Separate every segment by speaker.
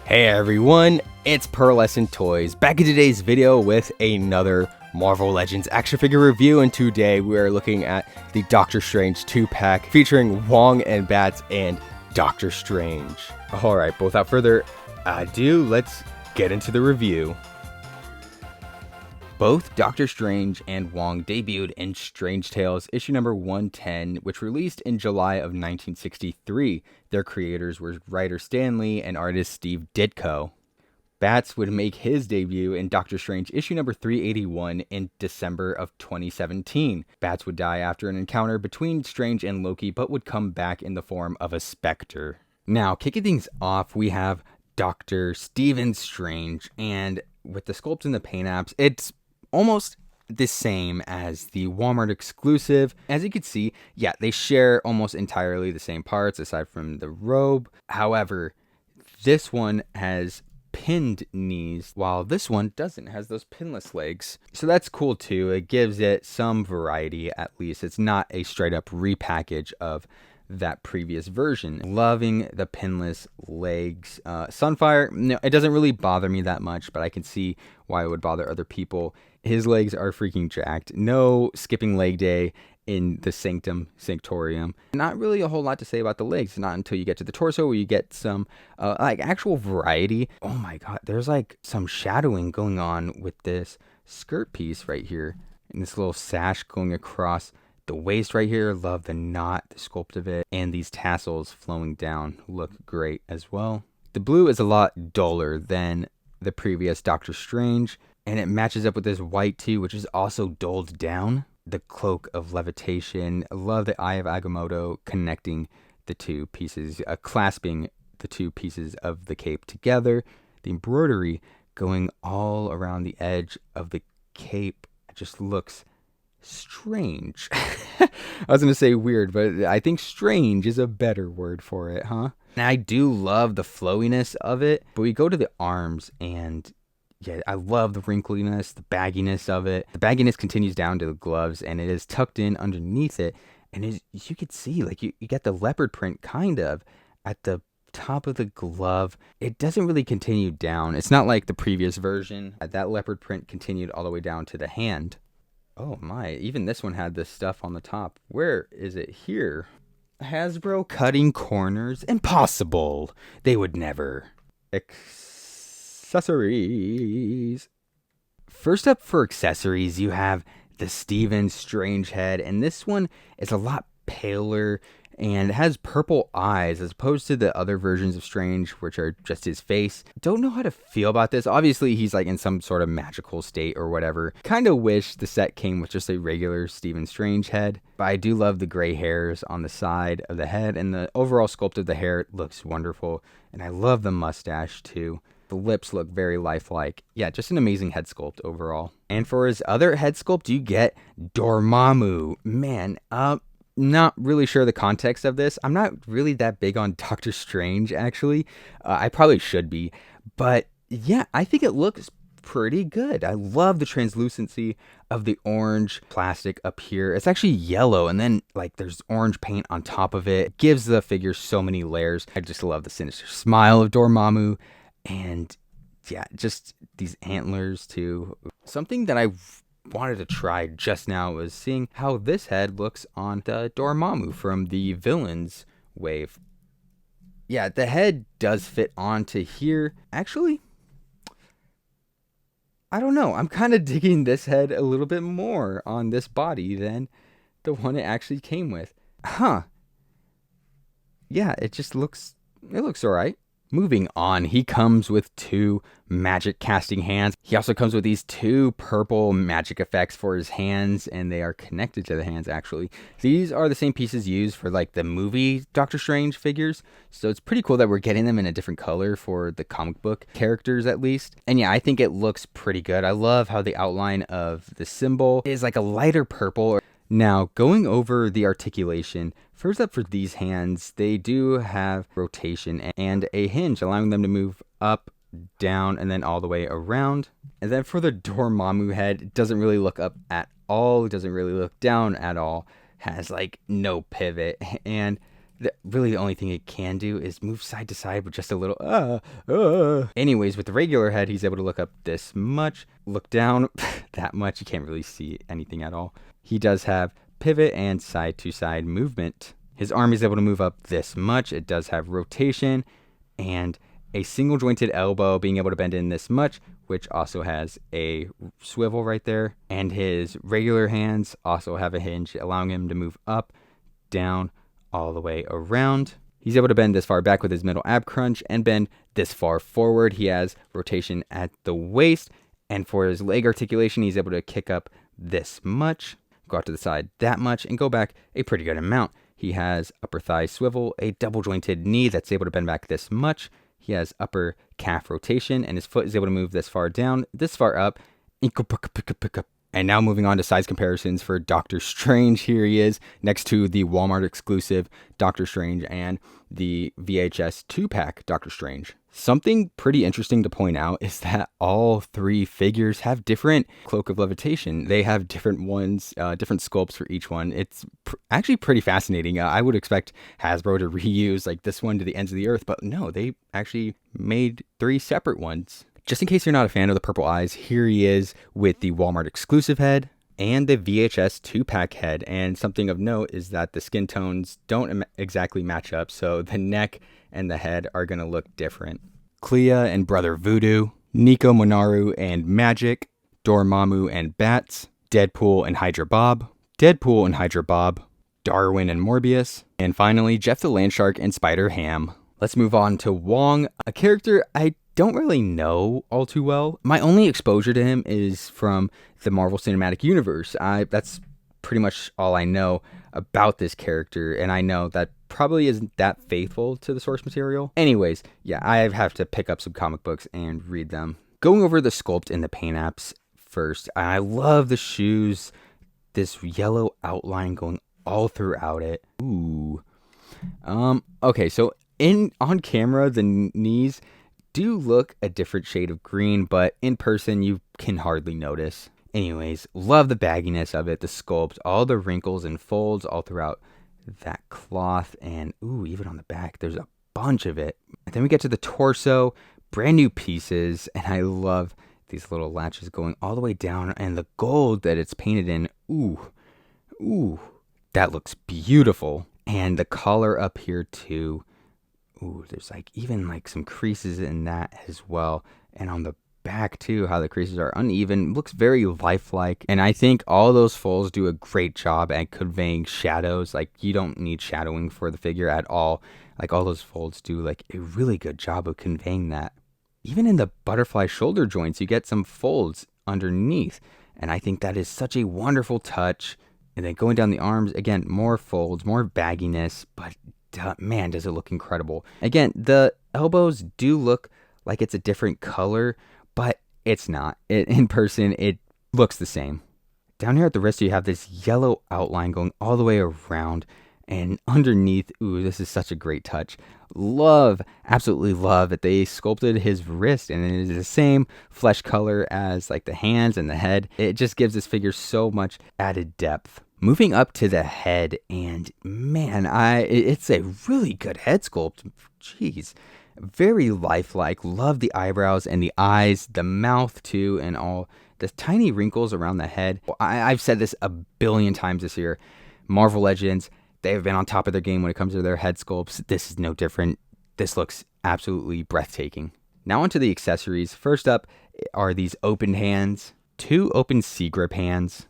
Speaker 1: Hey everyone, it's Pearlescent Toys, back in today's video with another Marvel Legends action figure review, and today we are looking at the Doctor Strange 2-pack featuring Wong and Bats and Doctor Strange. Alright, but without further ado, let's get into the review. Both Doctor Strange and Wong debuted in Strange Tales issue number 110, which released in July of 1963. Their creators were writer Stan Lee and artist Steve Ditko. Bats would make his debut in Doctor Strange issue number 381 in December of 2017. Bats would die after an encounter between Strange and Loki, but would come back in the form of a specter. Now, kicking things off, we have Dr. Stephen Strange, and with the sculpt and the paint apps, it's almost the same as the Walmart exclusive. As you can see, yeah, they share almost entirely the same parts aside from the robe. However, this one has pinned knees, while this one doesn't, has those pinless legs. So that's cool too. It gives it some variety, at least. It's not a straight up repackage of that previous version. Loving the pinless legs. Sunfire, no, it doesn't really bother me that much, but I can see why it would bother other people. His legs are freaking jacked. No skipping leg day in the Sanctorium. Not really a whole lot to say about the legs, not until you get to the torso where you get some like actual variety. Oh my god, there's like some shadowing going on with this skirt piece right here, and this little sash going across the waist right here. Love the knot, the sculpt of it, and these tassels flowing down look great as well. The blue is a lot duller than the previous Doctor Strange, and it matches up with this white too, which is also dulled down. The cloak of levitation. I love the Eye of Agamotto connecting the two pieces, clasping the two pieces of the cape together. The embroidery going all around the edge of the cape just looks strange. I was going to say weird, but I think strange is a better word for it, huh? And I do love the flowiness of it, but we go to the arms, and yeah, I love the wrinkliness, the bagginess of it. The bagginess continues down to the gloves, and it is tucked in underneath it. And as you can see, like you get the leopard print kind of at the top of the glove. It doesn't really continue down. It's not like the previous version. That leopard print continued all the way down to the hand. Oh my, even this one had this stuff on the top. Where is it here? Hasbro cutting corners? Impossible. They would never. Accessories. First up for accessories, you have the Stephen Strange head, and this one is a lot paler and it has purple eyes as opposed to the other versions of Strange, which are just his face. Don't know how to feel about this. Obviously, he's like in some sort of magical state or whatever. Kind of wish the set came with just a regular Stephen Strange head, but I do love the gray hairs on the side of the head, and the overall sculpt of the hair looks wonderful, and I love the mustache too. The lips look very lifelike. Yeah, just an amazing head sculpt overall. And for his other head sculpt, you get Dormammu. Man, not really sure the context of this. I'm not really that big on Doctor Strange, actually. I probably should be. But yeah, I think it looks pretty good. I love the translucency of the orange plastic up here. It's actually yellow, and then like there's orange paint on top of it. It gives the figure so many layers. I just love the sinister smile of Dormammu. And yeah, just these antlers too. Something that I wanted to try just now was seeing how this head looks on the Dormammu from the Villains wave. Yeah, the head does fit onto here. Actually, I don't know. I'm kind of digging this head a little bit more on this body than the one it actually came with. Huh. Yeah, it looks alright. Moving on, he comes with two magic casting hands. He also comes with these two purple magic effects for his hands, and they are connected to the hands actually. These are the same pieces used for like the movie Doctor Strange figures, so it's pretty cool that we're getting them in a different color for the comic book characters at least. And yeah, I think it looks pretty good. I love how the outline of the symbol is like a lighter purple. Now, going over the articulation, first up for these hands, they do have rotation and a hinge, allowing them to move up, down, and then all the way around. And then for the Dormammu head, it doesn't really look up at all, it doesn't really look down at all, has like no pivot, and Really the only thing it can do is move side to side with just a little Anyways, with the regular head, he's able to look up this much, look down that much. You can't really see anything at all. He does have pivot and side to side movement. His arm is able to move up this much. It does have rotation and a single jointed elbow, being able to bend in this much, which also has a swivel right there. And his regular hands also have a hinge, allowing him to move up, down, all the way around. He's able to bend this far back with his middle ab crunch and bend this far forward. He has rotation at the waist. And for his leg articulation, he's able to kick up this much, go out to the side that much, and go back a pretty good amount. He has upper thigh swivel, a double jointed knee that's able to bend back this much. He has upper calf rotation, and his foot is able to move this far down, this far up. And now moving on to size comparisons for Doctor Strange. Here he is next to the Walmart exclusive Doctor Strange and the VHS 2-pack Doctor Strange. Something pretty interesting to point out is that all three figures have different Cloak of Levitation. They have different ones, different sculpts for each one. It's actually pretty fascinating. I would expect Hasbro to reuse like this one to the ends of the earth, but no, they actually made three separate ones. Just in case you're not a fan of the purple eyes, here he is with the Walmart exclusive head and the VHS 2-pack head. And something of note is that the skin tones don't exactly match up, so the neck and the head are going to look different. Clea and Brother Voodoo, Nico Monaru and Magic, Dormammu and Bats, Deadpool and Hydra Bob, Deadpool and Hydra Bob, Darwin and Morbius, and finally Jeff the Landshark and Spider Ham. Let's move on to Wong, a character I don't really know all too well. My only exposure to him is from the Marvel Cinematic Universe. That's pretty much all I know about this character, and I know that probably isn't that faithful to the source material. Anyways, yeah, I have to pick up some comic books and read them. Going over the sculpt in the paint apps first, I love the shoes, this yellow outline going all throughout it. Ooh. Okay, so on camera, the knees do look a different shade of green, but in person you can hardly notice. Anyways, love the bagginess of it, the sculpt, all the wrinkles and folds all throughout that cloth, and ooh, even on the back, there's a bunch of it. And then we get to the torso, brand new pieces, and I love these little latches going all the way down, and the gold that it's painted in, ooh, that looks beautiful. And the collar up here too, ooh, there's like even like some creases in that as well, and on the back too, how the creases are uneven, looks very lifelike. And I think all those folds do a great job at conveying shadows. Like, you don't need shadowing for the figure at all. Like, all those folds do like a really good job of conveying that. Even in the butterfly shoulder joints, you get some folds underneath, and I think that is such a wonderful touch. And then going down the arms, again, more folds, more bagginess, but man, does it look incredible. Again, the elbows do look like it's a different color, but it's not. In person, it looks the same. Down here at the wrist, you have this yellow outline going all the way around, and underneath, ooh, this is such a great touch. Absolutely love that they sculpted his wrist, and it is the same flesh color as like the hands and the head. It just gives this figure so much added depth. Moving up to the head, and man, it's a really good head sculpt. Jeez. Very lifelike. Love the eyebrows and the eyes, the mouth too, and all the tiny wrinkles around the head. I've said this a billion times this year. Marvel Legends, they have been on top of their game when it comes to their head sculpts. This is no different. This looks absolutely breathtaking. Now onto the accessories. First up are these open hands, 2 open C grip hands.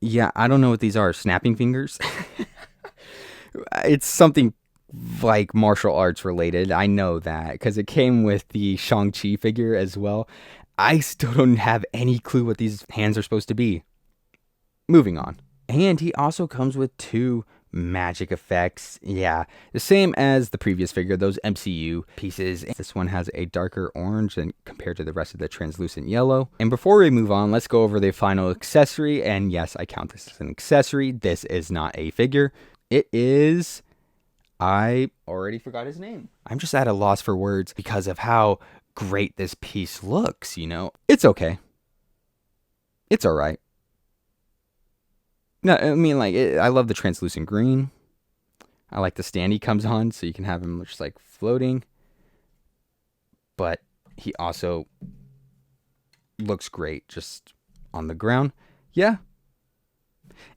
Speaker 1: Yeah, I don't know what these are. Snapping fingers? It's something like martial arts related. I know that because it came with the Shang-Chi figure as well. I still don't have any clue what these hands are supposed to be. Moving on. And he also comes with 2 magic effects. Yeah, the same as the previous figure, those MCU pieces. This one has a darker orange than compared to the rest of the translucent yellow. And before we move on, let's go over the final accessory. And yes, I count this as an accessory. This is not a figure. It is... I already forgot his name. I'm just at a loss for words because of how great this piece looks, you know? It's okay. It's all right. No, I mean, like, I love the translucent green. I like the stand he comes on, so you can have him just like floating. But he also looks great just on the ground. Yeah,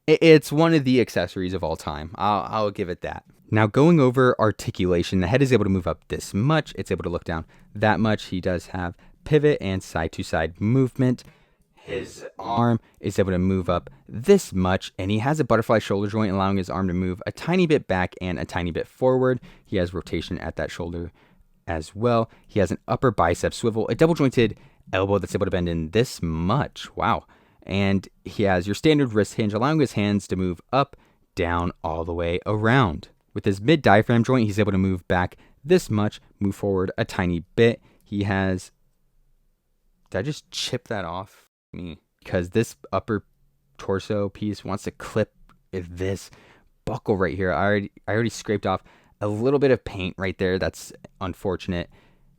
Speaker 1: it's one of the accessories of all time. I'll give it that. Now, going over articulation, the head is able to move up this much. It's able to look down that much. He does have pivot and side-to-side movement. His arm is able to move up this much, and he has a butterfly shoulder joint, allowing his arm to move a tiny bit back and a tiny bit forward. He has rotation at that shoulder as well. He has an upper bicep swivel, a double jointed elbow that's able to bend in this much. Wow. And he has your standard wrist hinge, allowing his hands to move up, down, all the way around. With his mid diaphragm joint, he's able to move back this much, move forward a tiny bit. He has... Did I just chip that off? Me. Because this upper torso piece wants to clip this buckle right here. I already scraped off a little bit of paint right there. That's unfortunate.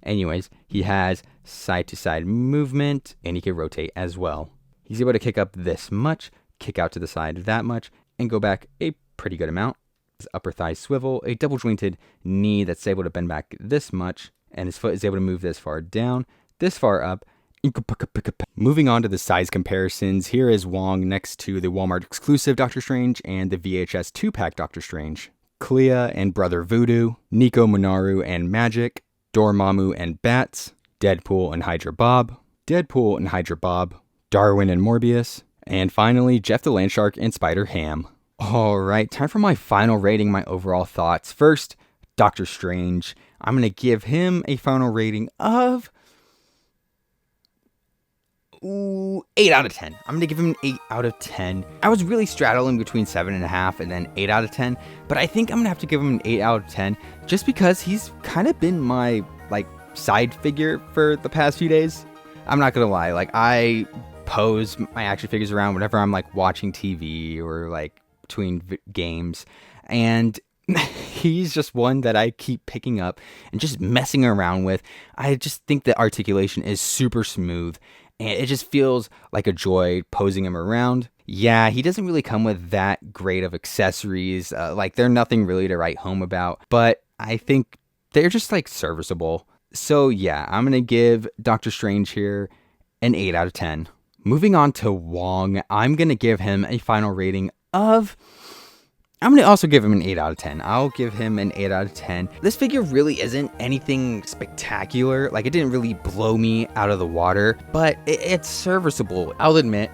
Speaker 1: Anyways, he has side-to-side movement, and he can rotate as well. He's able to kick up this much, kick out to the side that much, and go back a pretty good amount. His upper thigh swivel, a double jointed knee that's able to bend back this much, and his foot is able to move this far down, this far up. Moving on to the size comparisons, here is Wong next to the Walmart exclusive Doctor Strange and the VHS 2-pack Doctor Strange. Clea and Brother Voodoo, Nico Minoru and Magic, Dormammu and Bats, Deadpool and Hydra Bob, Deadpool and Hydra Bob, Darwin and Morbius, and finally Jeff the Landshark and Spider Ham. Alright, time for my final rating, my overall thoughts. First, Doctor Strange. I'm going to give him a final rating of 8 out of 10. I'm going to give him an 8 out of 10. I was really straddling between 7.5 and then 8 out of 10, but I think I'm going to have to give him an 8 out of 10 just because he's kind of been my, side figure for the past few days. I'm not going to lie. I pose my action figures around whenever I'm, watching TV or, between games, and he's just one that I keep picking up and just messing around with. I just think the articulation is super smooth, and it just feels like a joy posing him around. Yeah, he doesn't really come with that great of accessories. They're nothing really to write home about, but I think they're just serviceable. So yeah, I'm going to give Doctor Strange here an 8 out of 10. Moving on to Wong, I'm going to give him a final rating of... I'm going to also give him an 8 out of 10. I'll give him an 8 out of 10. This figure really isn't anything spectacular. It didn't really blow me out of the water, but it's serviceable. I'll admit,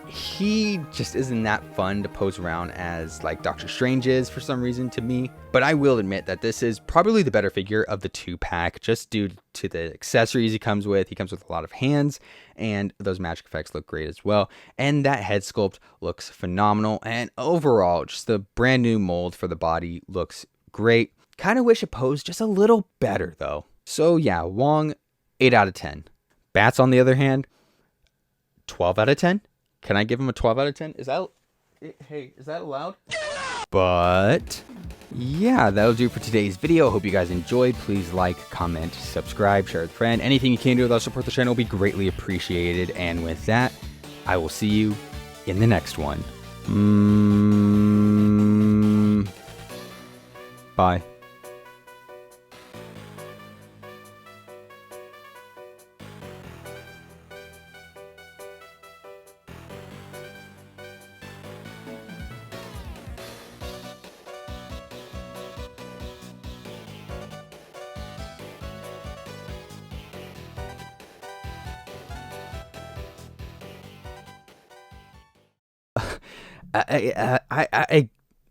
Speaker 1: he just isn't that fun to pose around as Doctor Strange is for some reason to me. But I will admit that this is probably the better figure of the 2-pack just due to the accessories he comes with. He comes with a lot of hands, and those magic effects look great as well. And that head sculpt looks phenomenal. And overall, just the brand new mold for the body looks great. Kind of wish it posed just a little better though. So yeah, Wong, 8 out of 10. Bats, on the other hand, 12 out of 10. Can I give him a 12 out of 10? Is that allowed? But yeah, that'll do for today's video. Hope you guys enjoyed. Please like, comment, subscribe, share with a friend. Anything you can do to support the channel will be greatly appreciated. And with that, I will see you in the next one. Bye.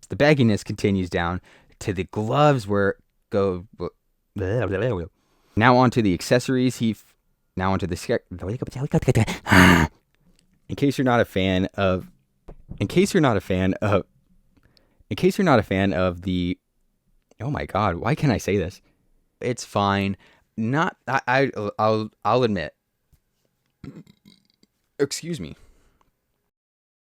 Speaker 1: The bagginess continues down to the gloves where go. Now onto the accessories. Now onto the. In case you're not a fan of the. Oh my God! Why can't I say this? It's fine. I'll admit. Excuse me.